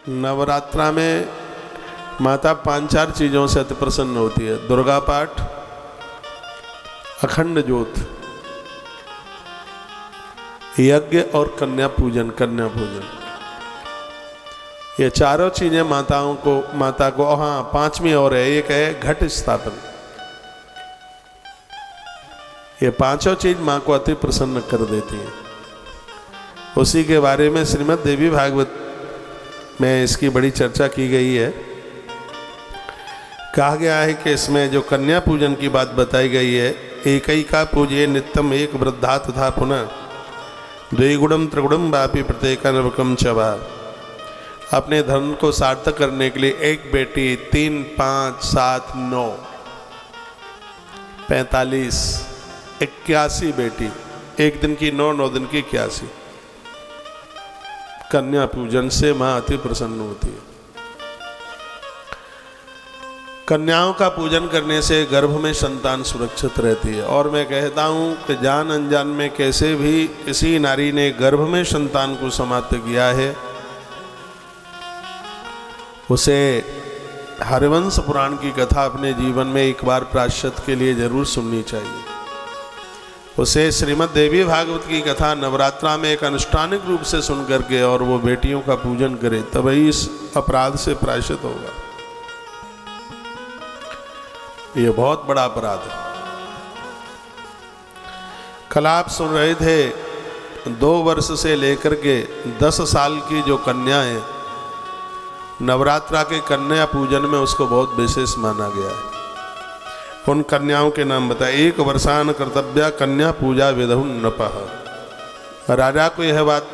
नवरात्रा में माता 5-4 चीज़ों से अति प्रसन्न होती है। दुर्गा पाठ, अखंड ज्योत, यज्ञ और कन्या पूजन। ये चारों चीजें माता को हाँ 5वीं और है, एक है घट स्थापन। ये पांचों चीज माँ को अति प्रसन्न कर देती है। उसी के बारे में श्रीमद् देवी भागवत में इसकी बड़ी चर्चा की गई है। कहा गया है कि इसमें जो कन्या पूजन की बात बताई गई है, एकैका पूज्ये नित्यम एक वृद्धा तथा पुनः द्विगुणम त्रिगुणम वापि प्रत्येक नवकम चवा। अपने धर्म को सार्थक करने के लिए एक बेटी, 3, 5, 7, 9, 45, 81 बेटी, एक दिन की 9 दिन की 81। कन्या पूजन से मां अति प्रसन्न होती है। कन्याओं का पूजन करने से गर्भ में संतान सुरक्षित रहती है। और मैं कहता हूँ कि जान अनजान में कैसे भी किसी नारी ने गर्भ में संतान को समाप्त किया है, उसे हरिवंश पुराण की कथा अपने जीवन में एक बार प्रायश्चित के लिए जरूर सुननी चाहिए। उसे श्रीमद् देवी भागवत की कथा नवरात्रा में एक अनुष्ठानिक रूप से सुन करके और वो बेटियों का पूजन करे, तभी इस अपराध से प्रायश्चित होगा। ये बहुत बड़ा अपराध है। कल आप सुन रहे थे 2 वर्ष से लेकर के 10 साल की जो कन्या है, नवरात्रा के कन्या पूजन में उसको बहुत विशेष माना गया है। उन कन्याओं के नाम बताए। 1 वर्षान कर्तव्या कन्या पूजा विदहु नपः। राजा को यह बात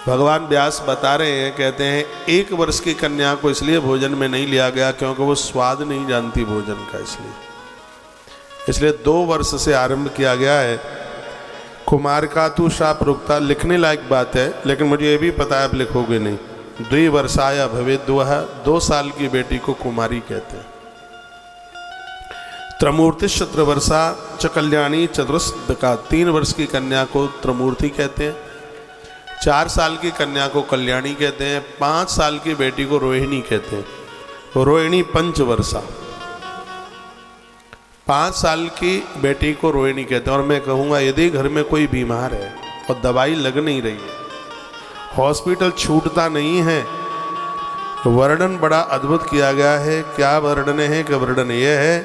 भगवान व्यास बता रहे हैं, कहते हैं 1 वर्ष की कन्या को इसलिए भोजन में नहीं लिया गया क्योंकि वो स्वाद नहीं जानती भोजन का, इसलिए 2 वर्ष से आरंभ किया गया है। कुमार का तू शाप रुकता, लिखने लायक बात है, लेकिन मुझे ये भी पता है आप लिखोगे नहीं। 2 वर्षाया भवेद् 2 साल की बेटी को कुमारी कहते हैं। त्रमूर्ति चतुर्वर्षा च कल्याणी चतुर्दका, 3 वर्ष की कन्या को त्रमूर्ति कहते हैं। 4 साल की कन्या को कल्याणी कहते हैं। 5 साल की बेटी को रोहिणी कहते हैं। रोहिणी पंचवर्षा, 5 साल की बेटी को रोहिणी कहते हैं। और मैं कहूँगा यदि घर में कोई बीमार है और दवाई लग नहीं रही है, हॉस्पिटल छूटता नहीं है, वर्णन बड़ा अद्भुत किया गया है। क्या वर्णन है कि वर्णन यह है,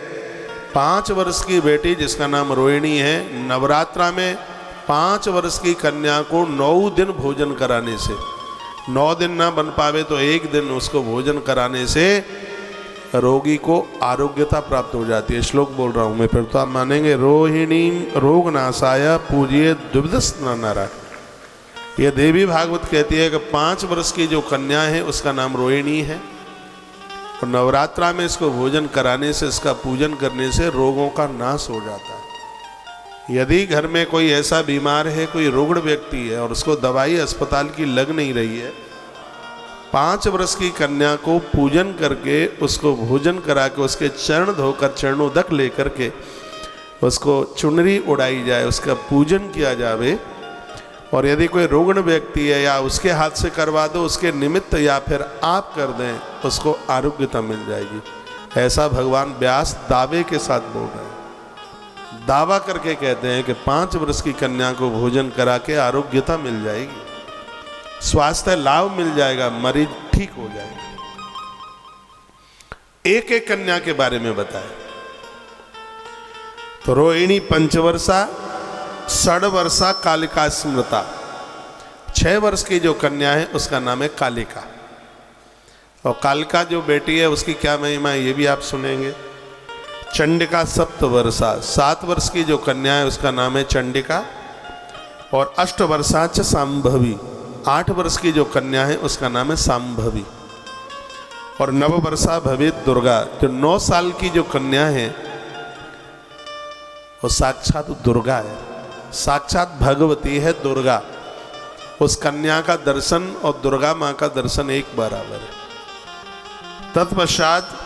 5 वर्ष की बेटी जिसका नाम रोहिणी है, नवरात्रा में 5 वर्ष की कन्या को 9 दिन भोजन कराने से, 9 दिन ना बन पावे तो 1 दिन उसको भोजन कराने से रोगी को आरोग्यता प्राप्त हो जाती है। श्लोक बोल रहा हूँ मैं, फिर तो आप मानेंगे। रोहिणी रोग नाशाय पूजिए द्विविधस नरा। ये देवी भागवत कहती है कि 5 वर्ष की जो कन्या है उसका नाम रोहिणी है, और नवरात्रा में इसको भोजन कराने से, इसका पूजन करने से रोगों का नाश हो जाता है। यदि घर में कोई ऐसा बीमार है, कोई रुग्ण व्यक्ति है और उसको दवाई अस्पताल की लग नहीं रही है, 5 वर्ष की कन्या को पूजन करके, उसको भोजन करा के, उसके चरण धोकर, चरणोदक लेकर के उसको चुनरी उड़ाई जाए, उसका पूजन किया जावे। और यदि कोई रुग्ण व्यक्ति है या उसके हाथ से करवा दो, उसके निमित्त या फिर आप कर दें, उसको आरोग्यता मिल जाएगी। ऐसा भगवान व्यास दावे के साथ बोल रहे हैं। दावा करके कहते हैं कि 5 वर्ष की कन्या को भोजन करा के आरोग्यता मिल जाएगी, स्वास्थ्य लाभ मिल जाएगा, मरीज ठीक हो जाएगा। एक एक कन्या के बारे में बताया। तो रोहिणी पंचवर्षा, 6 वर्षा कालिका स्मृता, 6 वर्ष की जो कन्या है उसका नाम है कालिका। और कालिका जो बेटी है उसकी क्या महिमा है ये भी आप सुनेंगे। चंडिका 7 वर्षा, 7 वर्ष की जो कन्या है उसका नाम है चंडिका। और 8 वर्षा च सांभवी, 8 वर्ष की जो कन्या है उसका नाम है सांभवी। और 9 वर्षा भवेद् दुर्गा, जो 9 साल की जो कन्या है वो साक्षात दुर्गा है, साक्षात भगवती है दुर्गा। उस कन्या का दर्शन और दुर्गा माँ का दर्शन एक बराबर है। तत्पश्चात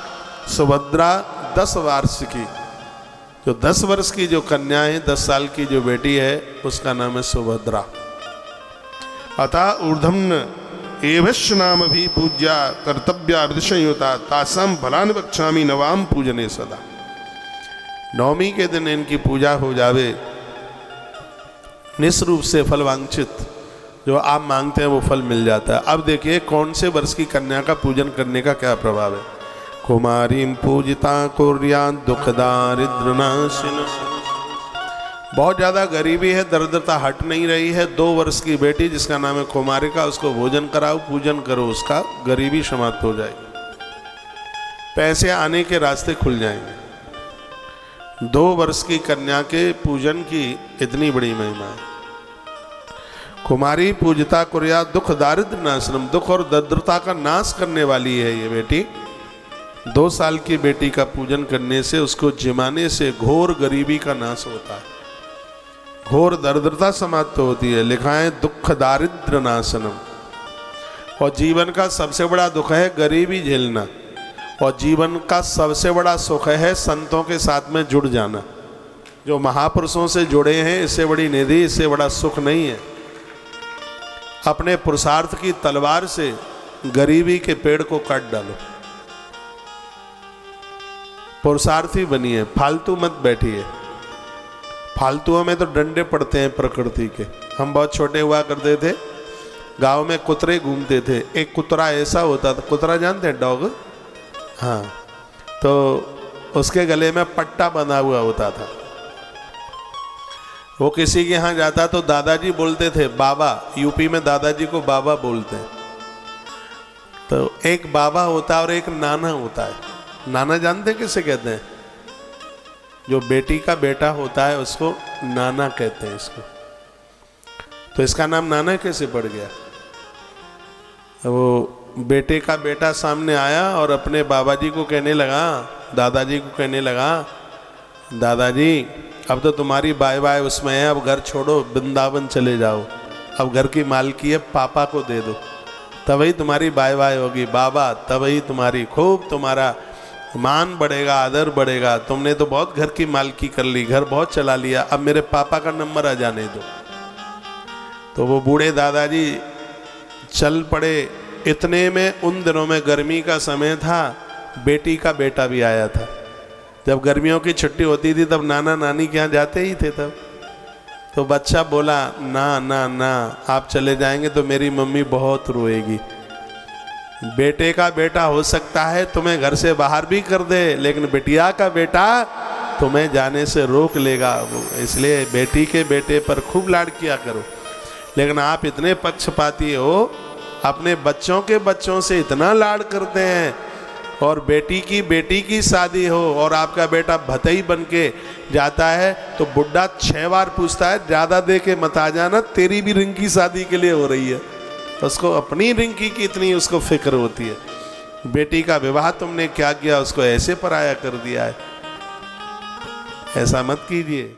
सुभद्रा 10 वार्षिकी, जो 10 वर्ष की जो कन्या है, 10 साल की जो बेटी है उसका नाम है सुभद्रा। अतः ऊर्ध्वम्न एवश्च नाम भी पूज्या कर्तव्या विदुषयुता तासाम फलानि वक्ष्यामि नवाम पूजने सदा। नवमी के दिन इनकी पूजा हो जावे, निस्रूप से फल वांछित जो आप मांगते हैं वो फल मिल जाता है। अब देखिए कौन से वर्ष की कन्या का पूजन करने का क्या प्रभाव है। कुमारीं पूजिता कुर्यात् दुख दारिद्र्य नाशिन। बहुत ज़्यादा गरीबी है, दरिद्रता हट नहीं रही है, 2 वर्ष की बेटी जिसका नाम है कुमारिका, उसको भोजन कराओ, पूजन करो, उसका गरीबी समाप्त हो जाएगी, पैसे आने के रास्ते खुल जाएंगे। 2 वर्ष की कन्या के पूजन की इतनी बड़ी महिमा है। कुमारी पूजिता कुर्यात् दुख दारिद्र्य नाशनम। दुख और दरिद्रता का नाश करने वाली है ये बेटी। 2 साल की बेटी का पूजन करने से, उसको जिमाने से घोर गरीबी का नाश होता है, घोर दरिद्रता समाप्त होती है। लिखा है दुख दारिद्र्य नाशनम। और जीवन का सबसे बड़ा दुख है गरीबी झेलना, और जीवन का सबसे बड़ा सुख है संतों के साथ में जुड़ जाना। जो महापुरुषों से जुड़े हैं, इससे बड़ी निधि, इससे बड़ा सुख नहीं है। अपने पुरुषार्थ की तलवार से गरीबी के पेड़ को काट डालो, पुरुषार्थी बनिए, फालतू मत बैठिए। फालतुओं में तो डंडे पड़ते हैं प्रकृति के। हम बहुत छोटे हुआ करते थे, गांव में कुतरे घूमते थे। एक कुतरा ऐसा होता था, कुतरा जानते हैं, डॉग, हाँ, तो उसके गले में पट्टा बंधा हुआ होता था। वो किसी के यहाँ जाता तो दादाजी बोलते थे, बाबा, यूपी में दादाजी को बाबा बोलते हैं। तो एक बाबा होता है और एक नाना होता है। नाना जानते हैं किसे कहते हैं? जो बेटी का बेटा होता है उसको नाना कहते हैं इसको। तो इसका नाम नाना कैसे पड़ गया? वो बेटे का बेटा सामने आया और अपने बाबा जी को कहने लगा, दादाजी को कहने लगा, दादाजी अब तो तुम्हारी बाय बाय उसमें है, अब घर छोड़ो, वृंदावन चले जाओ, अब घर की मालकी है पापा को दे दो, तभी तुम्हारी बाय बाय होगी बाबा, तभी तुम्हारी खूब तुम्हारा मान बढ़ेगा, आदर बढ़ेगा। तुमने तो बहुत घर की मालकी कर ली, घर बहुत चला लिया, अब मेरे पापा का नंबर आ जाने दो। तो वो बूढ़े दादाजी चल पड़े। इतने में उन दिनों में गर्मी का समय था, बेटी का बेटा भी आया था। जब गर्मियों की छुट्टी होती थी तब नाना नानी के यहाँ जाते ही थे। तब तो बच्चा बोला, ना ना ना, आप चले जाएंगे तो मेरी मम्मी बहुत रोएगी। बेटे का बेटा हो सकता है तुम्हें घर से बाहर भी कर दे, लेकिन बिटिया का बेटा तुम्हें जाने से रोक लेगा। इसलिए बेटी के बेटे पर खूब लाड किया करो। लेकिन आप इतने पक्षपाती हो, अपने बच्चों के बच्चों से इतना लाड करते हैं, और बेटी की शादी हो और आपका बेटा भतई बन के जाता है तो बुढ़ा 6 बार पूछता है, ज़्यादा दे के मत आ जाना, तेरी भी रिंग की शादी के लिए हो रही है। उसको अपनी रिंकी की इतनी उसको फिक्र होती है। बेटी का विवाह तुमने क्या किया, उसको ऐसे पराया कर दिया है। ऐसा मत कीजिए।